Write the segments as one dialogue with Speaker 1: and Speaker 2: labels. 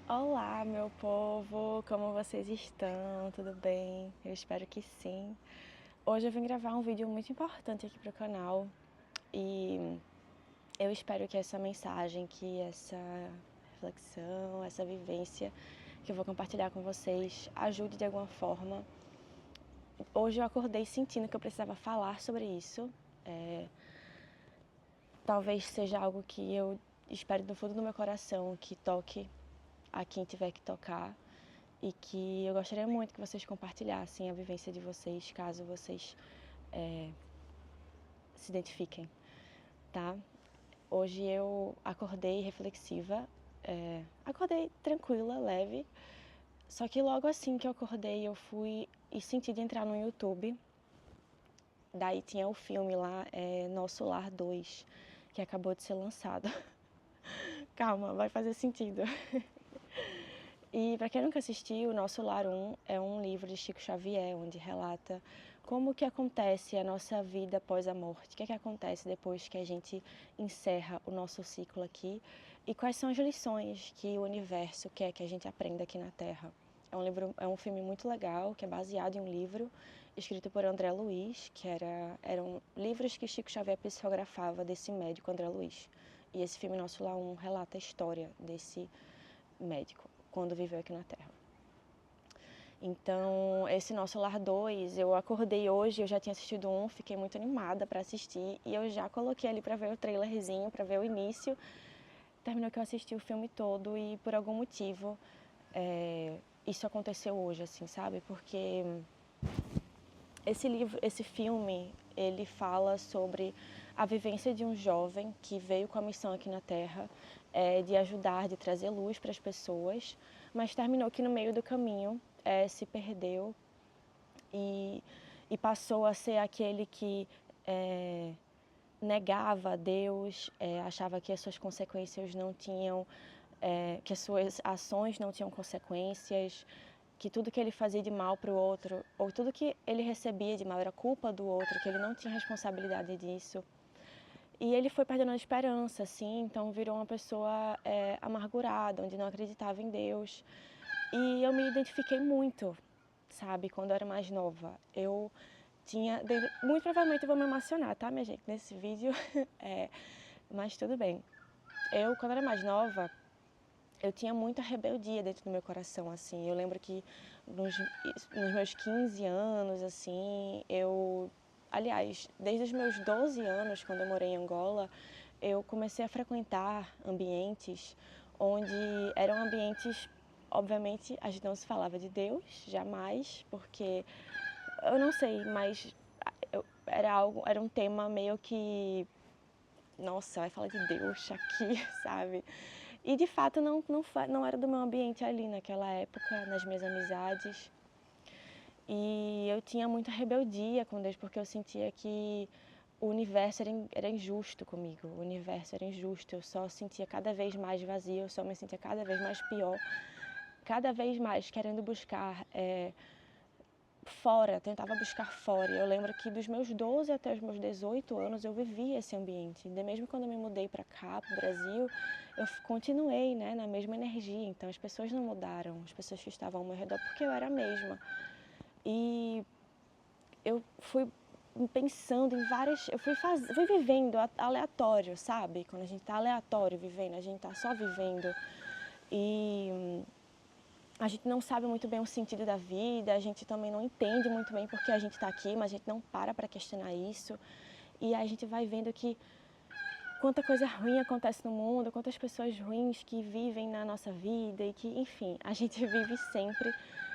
Speaker 1: Olá, meu povo! Como vocês estão? Tudo bem? Eu espero que sim. Hoje eu vim gravar um vídeo muito importante aqui para o canal e eu espero que essa mensagem, que essa reflexão, essa vivência que eu vou compartilhar com vocês ajude de alguma forma. Hoje eu acordei sentindo que eu precisava falar sobre isso. Talvez seja algo que eu espero do fundo do meu coração que toque a quem tiver que tocar. E que eu gostaria muito que vocês compartilhassem a vivência de vocês, caso vocês se identifiquem, tá? Hoje eu acordei reflexiva, acordei tranquila, leve, só que logo assim que eu acordei eu fui e senti de entrar no YouTube, daí tinha o filme lá, Nosso Lar 2, que acabou de ser lançado. Calma, vai fazer sentido. E para quem nunca assistiu, Nosso Lar 1 é um livro de Chico Xavier, onde relata como que acontece a nossa vida após a morte, o que é que acontece depois que a gente encerra o nosso ciclo aqui e quais são as lições que o universo quer que a gente aprenda aqui na Terra. É um filme muito legal, que é baseado em um livro escrito por André Luiz, que eram livros que Chico Xavier psicografava desse médico André Luiz. E esse filme Nosso Lar 1 relata a história desse médico quando viveu aqui na Terra. Então, esse Nosso Lar 2, eu acordei hoje, eu já tinha assistido um, fiquei muito animada para assistir e eu já coloquei ali para ver o trailerzinho, para ver o início. Terminou que eu assisti o filme todo e por algum motivo isso aconteceu hoje, assim, sabe? Porque esse filme, ele fala sobre a vivência de um jovem que veio com a missão aqui na Terra de ajudar, de trazer luz para as pessoas, mas terminou que no meio do caminho se perdeu e passou a ser aquele que negava a Deus, achava que as suas consequências não tinham, que as suas ações não tinham consequências, que tudo que ele fazia de mal para o outro, ou tudo que ele recebia de mal era culpa do outro, que ele não tinha responsabilidade disso. E ele foi perdendo a esperança, assim, então virou uma pessoa amargurada, onde não acreditava em Deus. E eu me identifiquei muito, sabe, quando eu era mais nova. Eu tinha, muito provavelmente eu vou me emocionar, tá, minha gente, nesse vídeo, mas tudo bem. Eu, quando era mais nova, eu tinha muita rebeldia dentro do meu coração, assim. Eu lembro que nos meus 15 anos, assim, aliás, desde os meus 12 anos, quando eu morei em Angola, eu comecei a frequentar ambientes onde eram ambientes, obviamente, a gente não se falava de Deus, jamais, porque eu não sei, mas era um tema meio que, nossa, vai falar de Deus aqui, sabe? E de fato não era do meu ambiente ali naquela época, nas minhas amizades. E eu tinha muita rebeldia com Deus, porque eu sentia que o universo era injusto comigo, o universo era injusto, eu só sentia cada vez mais vazio, eu só me sentia cada vez mais pior, cada vez mais querendo buscar fora, tentava buscar fora. Eu lembro que dos meus 12 até os meus 18 anos eu vivia esse ambiente. E mesmo quando eu me mudei para cá, para o Brasil, eu continuei, né, na mesma energia. Então as pessoas não mudaram, as pessoas que estavam ao meu redor, porque eu era a mesma. E eu fui pensando em várias, fui vivendo aleatório, sabe? Quando a gente tá aleatório vivendo, a gente tá só vivendo. E a gente não sabe muito bem o sentido da vida, a gente também não entende muito bem porque a gente está aqui, mas a gente não para questionar isso. E aí a gente vai vendo que quanta coisa ruim acontece no mundo, quantas pessoas ruins que vivem na nossa vida e que, enfim, a gente vive sempre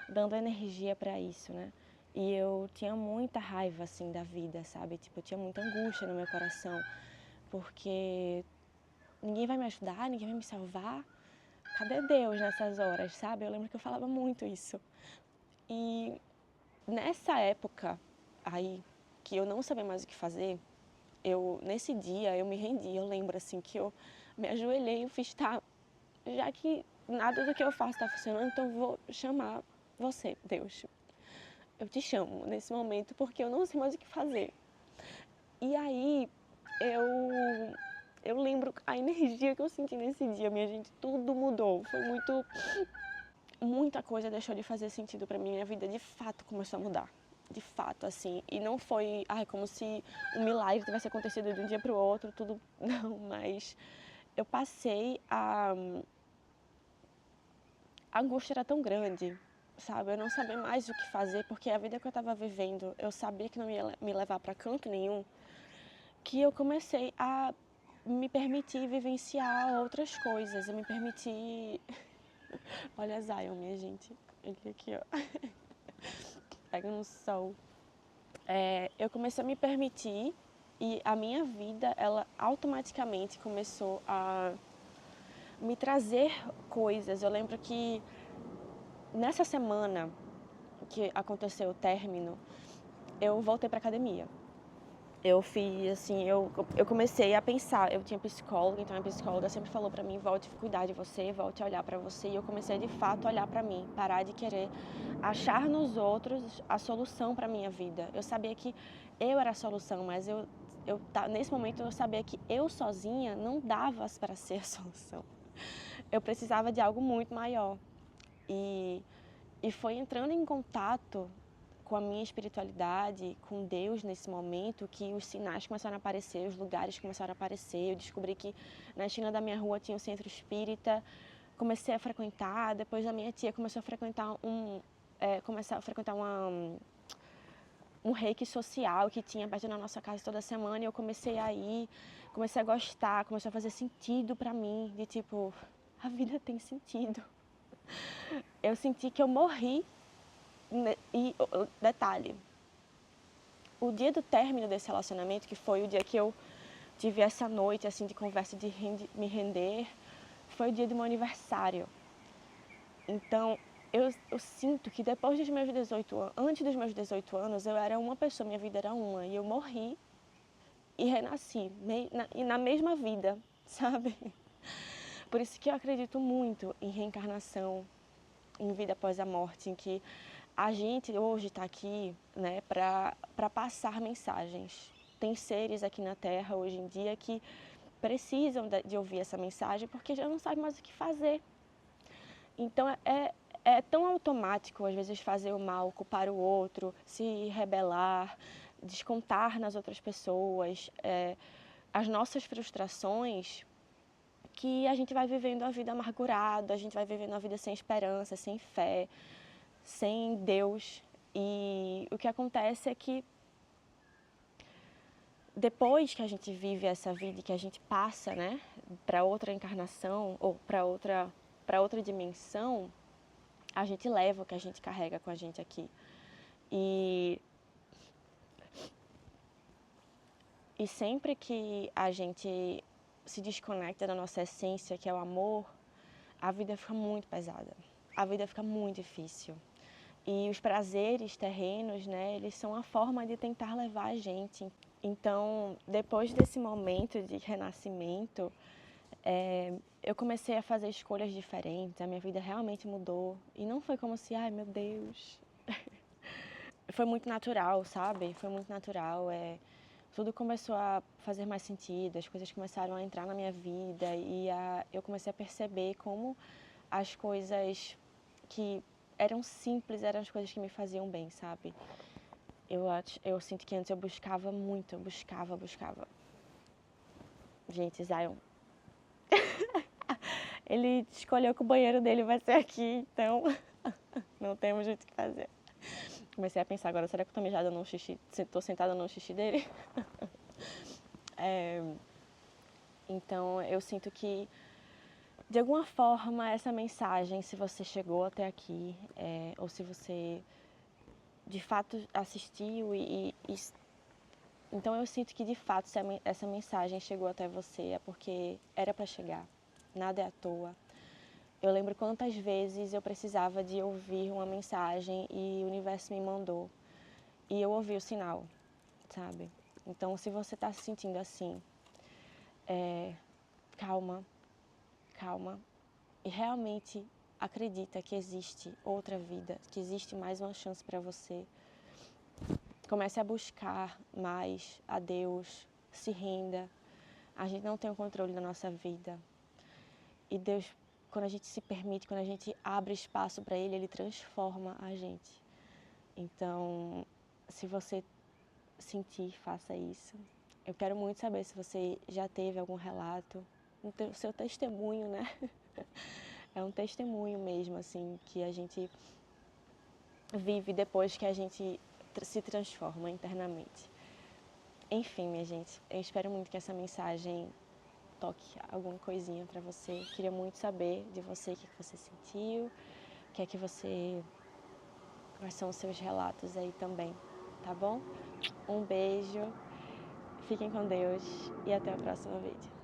Speaker 1: dando energia para isso, né? E eu tinha muita raiva, assim, da vida, sabe? Tipo, eu tinha muita angústia no meu coração, porque ninguém vai me ajudar, ninguém vai me salvar. Cadê Deus nessas horas, sabe? Eu lembro que eu falava muito isso. E nessa época aí, que eu não sabia mais o que fazer, nesse dia, eu me rendi. Eu lembro, assim, que eu me ajoelhei e fiz, tá, já que nada do que eu faço está funcionando, então eu vou chamar você, Deus. Eu te chamo nesse momento porque eu não sei mais o que fazer. E aí, eu Eu lembro a energia que eu senti nesse dia, minha gente, tudo mudou. Foi muita coisa deixou de fazer sentido pra mim, minha vida de fato começou a mudar. De fato, assim, e não foi, como se um milagre tivesse acontecido de um dia pro outro, tudo, não, mas eu passei a angústia era tão grande, sabe? Eu não sabia mais o que fazer, porque a vida que eu estava vivendo, eu sabia que não ia me levar para canto nenhum, que eu comecei a me permitir vivenciar outras coisas, eu me permiti... Olha a Zion, minha gente, ele aqui, ó, pega no sol. Eu comecei a me permitir e a minha vida, ela automaticamente começou a me trazer coisas. Eu lembro que nessa semana que aconteceu o término, eu voltei para academia. Eu fiz assim, eu comecei a pensar, eu tinha psicóloga, então a psicóloga sempre falou para mim, volte a cuidar de você, volte a olhar para você, e eu comecei de fato a olhar para mim, parar de querer achar nos outros a solução para minha vida. Eu sabia que eu era a solução, mas nesse momento eu sabia que eu sozinha não dava para ser a solução. Eu precisava de algo muito maior. E foi entrando em contato com a minha espiritualidade, com Deus nesse momento, que os sinais começaram a aparecer, os lugares começaram a aparecer. Eu descobri que na esquina da minha rua tinha um centro espírita, comecei a frequentar. Depois a minha tia começou a frequentar um reiki social que tinha perto da nossa casa toda semana, e eu comecei a ir, comecei a gostar, começou a fazer sentido pra mim, de tipo, a vida tem sentido. Eu senti que eu morri. E detalhe, o dia do término desse relacionamento, que foi o dia que eu tive essa noite assim de conversa de me render, foi o dia do meu aniversário. Então eu sinto que depois dos meus 18 anos, antes dos meus 18 anos, eu era uma pessoa, minha vida era uma, e eu morri e renasci, e na mesma vida, sabe? Por isso que eu acredito muito em reencarnação, em vida após a morte, em que a gente hoje está aqui, né, para passar mensagens. Tem seres aqui na Terra hoje em dia que precisam de ouvir essa mensagem porque já não sabem mais o que fazer. Então é tão automático às vezes fazer o mal, culpar o outro, se rebelar, descontar nas outras pessoas, as nossas frustrações, que a gente vai vivendo a vida amargurada, a gente vai vivendo a vida sem esperança, sem fé, sem Deus. E o que acontece é que depois que a gente vive essa vida e que a gente passa, né, para outra encarnação ou para outra dimensão, a gente leva o que a gente carrega com a gente aqui. E sempre que a gente se desconecta da nossa essência, que é o amor, a vida fica muito pesada. A vida fica muito difícil. E os prazeres terrenos, né, eles são a forma de tentar levar a gente. Então, depois desse momento de renascimento, eu comecei a fazer escolhas diferentes, a minha vida realmente mudou. E não foi como se, ai meu Deus. Foi muito natural, sabe? Foi muito natural. Tudo começou a fazer mais sentido, as coisas começaram a entrar na minha vida e eu comecei a perceber como as coisas que eram simples eram as coisas que me faziam bem, sabe? Eu sinto que antes eu buscava muito, eu buscava. Gente, Zion, ele escolheu que o banheiro dele vai ser aqui, então não temos muito o que fazer. Comecei a pensar agora, será que eu tô mijada no xixi? Tô sentada no xixi dele? Então eu sinto que, de alguma forma, essa mensagem, se você chegou até aqui, ou se você de fato assistiu então eu sinto que de fato se essa mensagem chegou até você é porque era para chegar, nada é à toa. Eu lembro quantas vezes eu precisava de ouvir uma mensagem e o universo me mandou. E eu ouvi o sinal, sabe? Então se você está se sentindo assim, calma, calma. E realmente acredita que existe outra vida, que existe mais uma chance para você. Comece a buscar mais a Deus, se renda, A gente não tem o controle da nossa vida. E Deus, quando a gente se permite, quando a gente abre espaço para Ele, Ele transforma a gente. Então, se você sentir, faça isso. Eu quero muito saber se você já teve algum relato, o seu testemunho, né? É um testemunho mesmo, assim, que a gente vive depois que a gente se transforma internamente. Enfim, minha gente, eu espero muito que essa mensagem toque alguma coisinha para você. Queria muito saber de você o que você sentiu, o que é que você... quais são os seus relatos aí também, tá bom? Um beijo, fiquem com Deus e até o próximo vídeo.